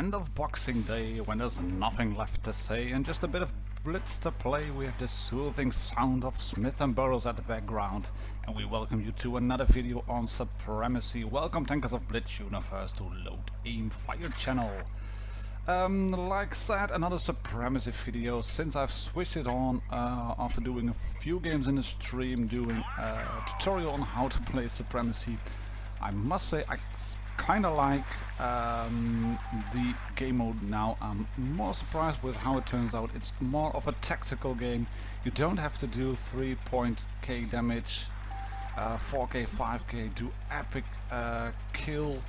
end of Boxing Day, when there's nothing left to say and just a bit of Blitz to play with the soothing sound of Smith & Burroughs at the background, and we welcome you to another video on Supremacy. Welcome Tankers of Blitz Universe to Load Aim Fire channel. Like said, another Supremacy video since I've switched it on after doing a few games in the stream, doing a tutorial on how to play Supremacy. I must say I kinda like the game mode now. I'm more surprised with how it turns out. It's more of a tactical game. You don't have to do 3.k damage, 4k, 5k, do epic kill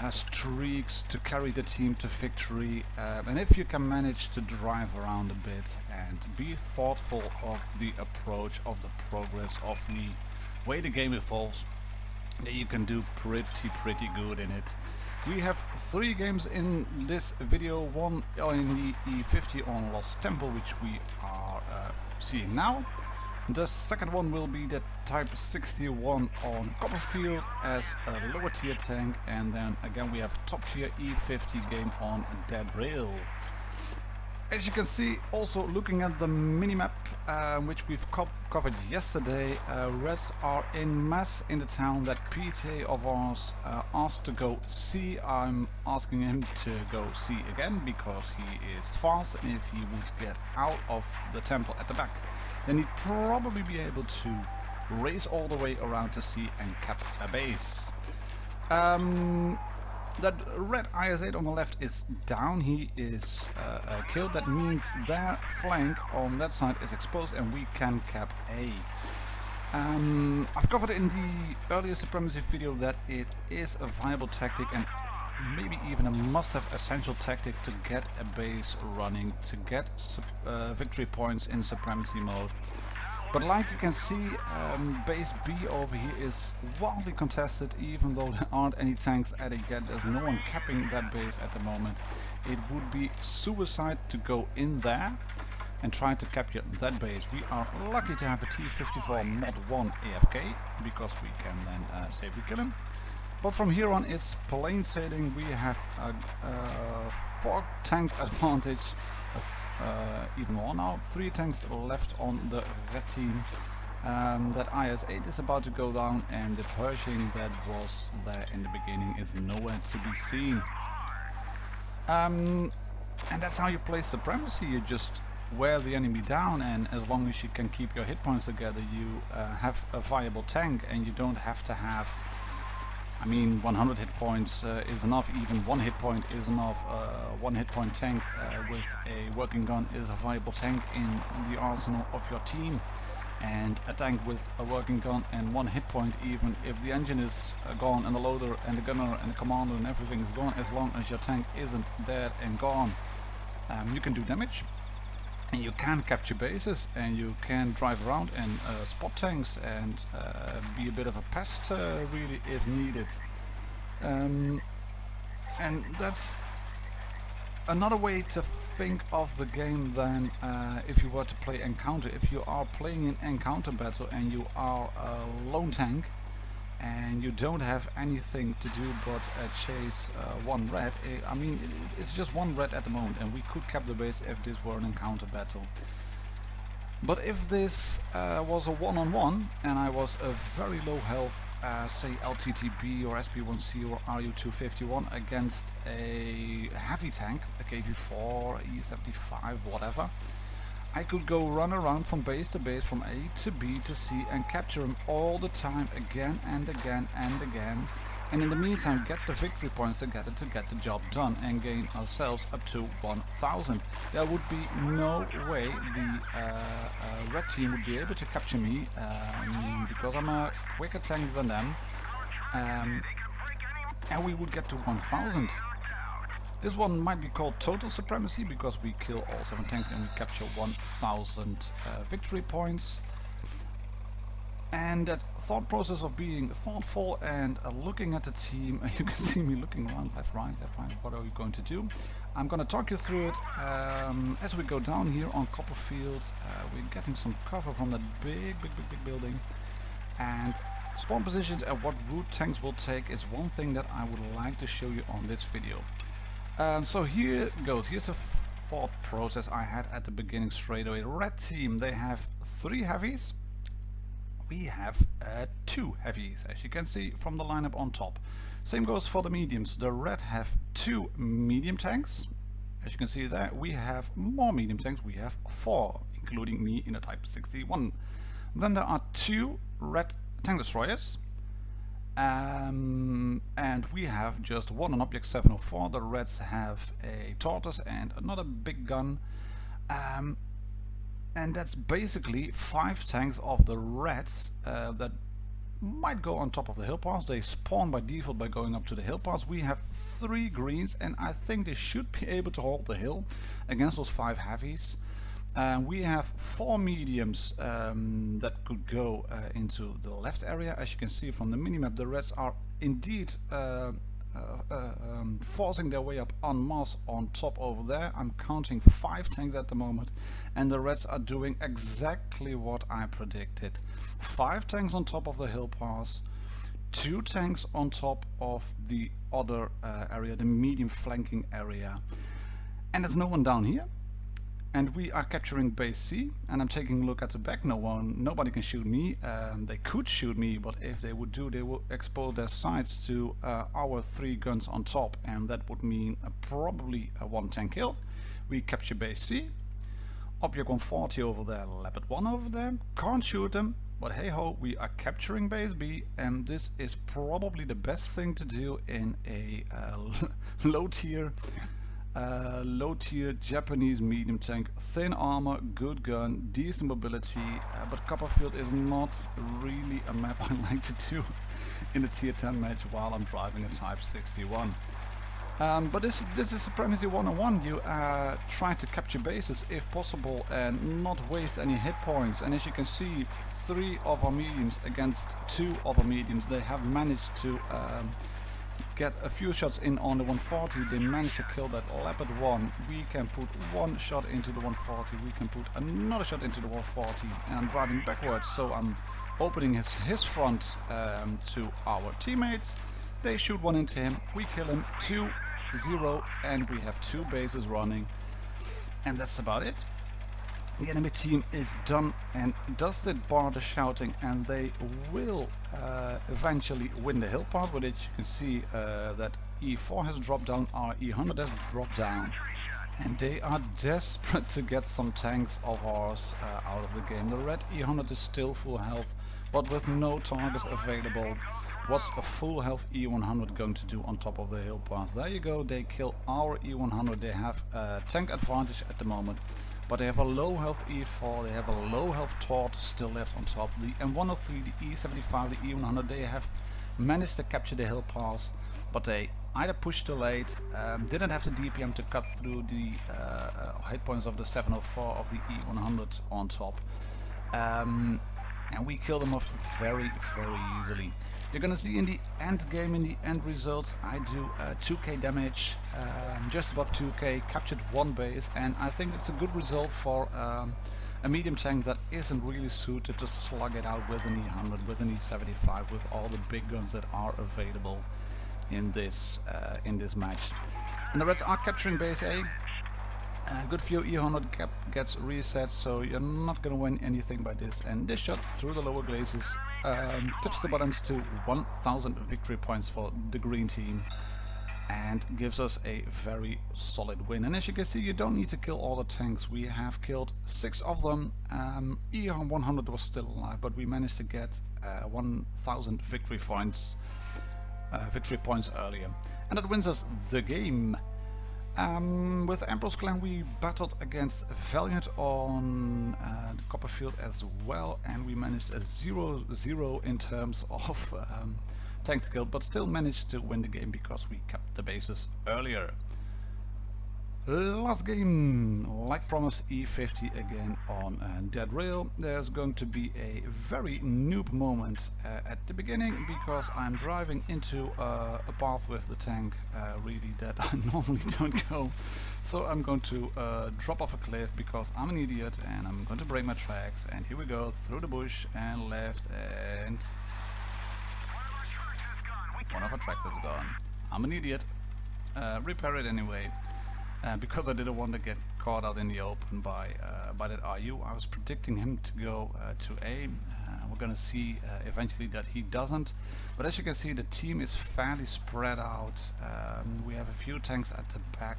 streaks to carry the team to victory, and if you can manage to drive around a bit and be thoughtful of the approach, of the progress, of the way the game evolves, you can do pretty good in it. We have 3 games in this video, one in the E50 on Lost Temple, which we are seeing now. The second one will be the Type 61 on Copperfield as a lower tier tank, and then again we have a top tier E50 game on Dead Rail. As you can see, also looking at the minimap which we've covered yesterday, Reds are in mass in the town that PTA of ours asked to go see. I'm asking him to go see again because he is fast, and if he would get out of the temple at the back, then he'd probably be able to race all the way around to sea and cap a base. That red IS-8 on the left is down, he is killed. That means their flank on that side is exposed and we can cap A. I've covered in the earlier Supremacy video that it is a viable tactic and maybe even a must-have essential tactic to get a base running, to get victory points in Supremacy mode. But like you can see, base B over here is wildly contested, even though there aren't any tanks at it yet. There's no one capping that base at the moment. It would be suicide to go in there and try to capture that base. We are lucky to have a T-54 Mod 1 AFK, because we can then safely kill him. But from here on it's plain sailing. We have a 4 tank advantage. Even more now, 3 tanks left on the red team. That IS-8 is about to go down, and the Pershing that was there in the beginning is nowhere to be seen. And that's how you play Supremacy. You just wear the enemy down, and as long as you can keep your hit points together, you have a viable tank, and you don't have to have, I mean, 100 hit points is enough, even 1 hit point is enough. 1 hit point tank with a working gun is a viable tank in the arsenal of your team. And a tank with a working gun and 1 hit point, even if the engine is gone and the loader and the gunner and the commander and everything is gone, as long as your tank isn't dead and gone, you can do damage. And you can capture bases, and you can drive around and spot tanks and be a bit of a pest really if needed. And that's another way to think of the game than if you were to play encounter. If you are playing an encounter battle and you are a lone tank and you don't have anything to do but chase 1 red, I mean, it's just 1 red at the moment, and we could cap the base if this were an encounter battle. But if this was a one-on-one and I was a very low health, say LTTB or SP1C or RU251 against a heavy tank, a KV4, E75, whatever, I could go run around from base to base, from A to B to C, and capture him all the time, again and again and again, and in the meantime get the victory points together to get the job done and gain ourselves up to 1000. There would be no way the red team would be able to capture me, because I'm a quicker tank than them, and we would get to 1000. This one might be called Total Supremacy because we kill all 7 tanks and we capture 1000 victory points. And that thought process of being thoughtful and looking at the team, you can see me looking around, left, right, what are we going to do? I'm going to talk you through it as we go down here on Copperfield. We're getting some cover from that big building, and spawn positions and what route tanks will take is one thing that I would like to show you on this video. So here goes. Here's a thought process I had at the beginning straight away. Red team, they have 3 heavies. We have 2 heavies, as you can see from the lineup on top. Same goes for the mediums. The red have 2 medium tanks. As you can see there, we have more medium tanks. We have 4, including me in a Type 61. Then there are 2 red tank destroyers. And we have just 1 on Object 704. The reds have a tortoise and another big gun. And that's basically 5 tanks of the reds that might go on top of the hill pass. They spawn by default by going up to the hill pass. We have 3 greens, and I think they should be able to hold the hill against those 5 heavies. We have 4 mediums that could go into the left area. As you can see from the minimap, the reds are indeed forcing their way up en masse on top over there. I'm counting 5 tanks at the moment, and the reds are doing exactly what I predicted. 5 tanks on top of the hill pass, 2 tanks on top of the other area, the medium flanking area, and there's no one down here. And we are capturing base C, and I'm taking a look at the back. Nobody can shoot me. They could shoot me, but if they would do, they will expose their sights to our 3 guns on top, and that would mean probably 1 tank killed. We capture base C. Object 140 over there, Leopard 1 over there. Can't shoot them, but hey ho, we are capturing base B, and this is probably the best thing to do in a low tier Japanese medium tank. Thin armor, good gun, decent mobility, but Copperfield is not really a map I like to do in a tier 10 match while I'm driving a Type 61. But this is Supremacy 101. You try to capture bases if possible and not waste any hit points. And as you can see, 3 of our mediums against 2 of our mediums, they have managed to get a few shots in on the 140. They managed to kill that Leopard 1. We can put 1 shot into the 140. We can put another shot into the 140. And I'm driving backwards, so I'm opening his front to our teammates. They shoot 1 into him. We kill him. 2-0, and we have 2 bases running. And that's about it. The enemy team is done and dusted, bar the shouting, and they will eventually win the hill pass. But as you can see, that E4 has dropped down, our E100 has dropped down, and they are desperate to get some tanks of ours out of the game. The red E100 is still full health, but with no targets available. What's a full health E100 going to do on top of the hill pass? There you go, they kill our E100. They have a tank advantage at the moment, but they have a low health E4, they have a low health Tort still left on top. The M103, the E75, the E100, they have managed to capture the hill pass, but they either pushed too late, didn't have the DPM to cut through the hit points of the 704 of the E100 on top. And we killed them off very, very easily. You're gonna see in the end game, in the end results, I do 2k damage, just above 2k, captured 1 base, and I think it's a good result for a medium tank that isn't really suited to slug it out with an E100, with an E75, with all the big guns that are available in this match. And the reds are capturing base A. Good for your E100 gets reset, so you're not gonna win anything by this. And this shot through the lower glazes tips the buttons to 1000 victory points for the green team and gives us a very solid win. And as you can see, you don't need to kill all the tanks. We have killed 6 of them. E100 was still alive, but we managed to get 1000 victory points earlier, and that wins us the game. With Emperor's Clan we battled against Valiant on the Copperfield as well, and we managed a 0-0 in terms of tanks killed, but still managed to win the game because we kept the bases earlier. Last game, like promised, E50 again on Dead Rail. There's going to be a very noob moment at the beginning because I'm driving into a path with the tank really that I normally don't go. So I'm going to drop off a cliff because I'm an idiot, and I'm going to break my tracks. And here we go, through the bush and left, and one of our tracks is gone. I'm an idiot. repair it anyway. Because I didn't want to get caught out in the open by that RU. I was predicting him to go to A. We're gonna see eventually that he doesn't. But as you can see, the team is fairly spread out. We have a few tanks at the back.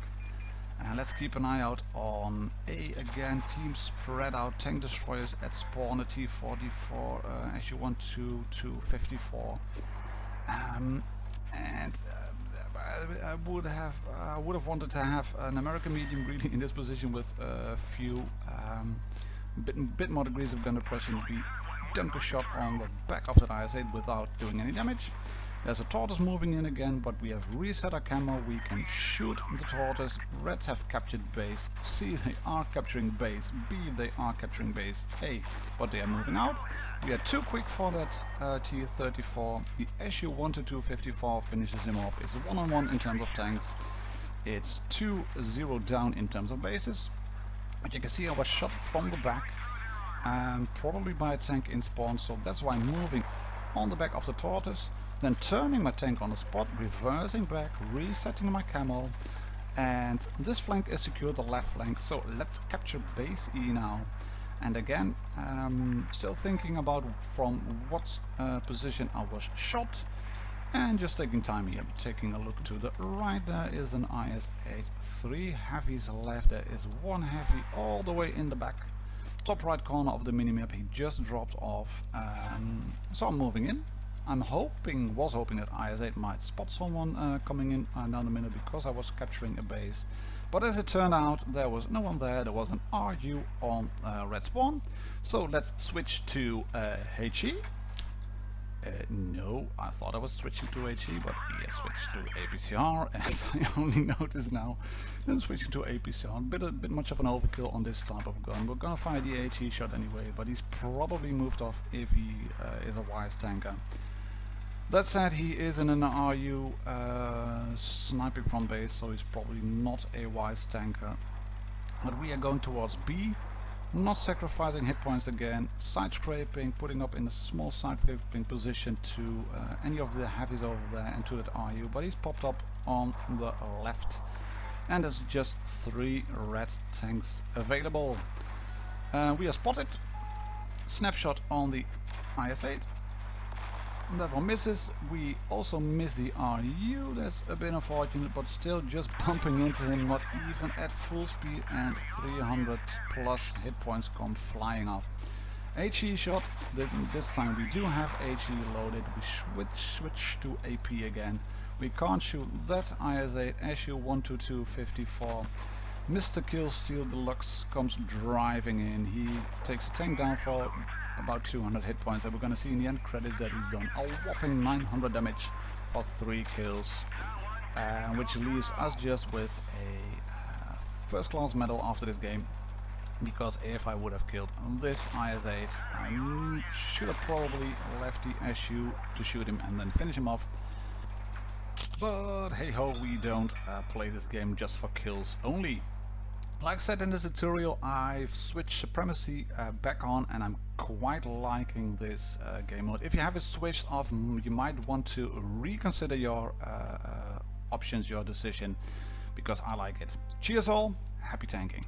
Let's keep an eye out on A again. Team spread out. Tank destroyers at spawn. A T-44 SU-12 to 54. I would have wanted to have an American medium really in this position with a few bit more degrees of gun depression. We dunk a shot on the back of that IS-8 without doing any damage. There's a tortoise moving in again, but we have reset our camo. We can shoot the tortoise. Reds have captured base. C, they are capturing base. B, they are capturing base. A, but they are moving out. We are too quick for that T-34. The SU-12 finishes him off. It's 1-on-1 in terms of tanks. It's 2-0 down in terms of bases. But you can see I was shot from the back, and probably by a tank in spawn, so that's why I'm moving on the back of the tortoise, then turning my tank on the spot, reversing back, resetting my camo, and this flank is secured, the left flank, so let's capture base E now. And again, still thinking about from what position I was shot, and just taking time here. Taking a look to the right, there is an IS-8, 3 heavies left, there is 1 heavy all the way in the back. Top right corner of the minimap, he just dropped off, so I'm moving in. I'm was hoping that IS-8 might spot someone coming in down the middle because I was capturing a base. But as it turned out, there was no one there. There was an RU on red spawn. So let's switch to HE. No, I thought I was switching to HE, but yes, switched to APCR, as I only noticed now. Then switching to APCR, a bit much of an overkill on this type of gun. We're gonna fire the HE shot anyway, but he's probably moved off if he is a wise tanker. That said, he is in an RU sniping from base, so he's probably not a wise tanker. But we are going towards B. Not sacrificing hit points again, side scraping, putting up in a small side scraping position to any of the heavies over there and to that RU, but he's popped up on the left. And there's just 3 red tanks available. We are spotted. Snapshot on the IS-8. That one misses. We also miss the RU. That's a bit unfortunate, but still just bumping into him, not even at full speed, and 300 plus hit points come flying off. HE shot. This time we do have HE loaded. We switch to AP again. We can't shoot that IS-8 SU-12 Mr. Killsteal Deluxe comes driving in. He takes a tank down for about 200 hit points, and we're gonna see in the end credits that he's done a whopping 900 damage for 3 kills, which leaves us just with a first class medal after this game, because if I would have killed this IS-8, I should have probably left the SU to shoot him and then finish him off. But hey ho, we don't play this game just for kills only. Like I said in the tutorial, I've switched Supremacy back on, and I'm quite liking this game mode. If you have it switched off, you might want to reconsider your options, your decision, because I like it. Cheers all, happy tanking.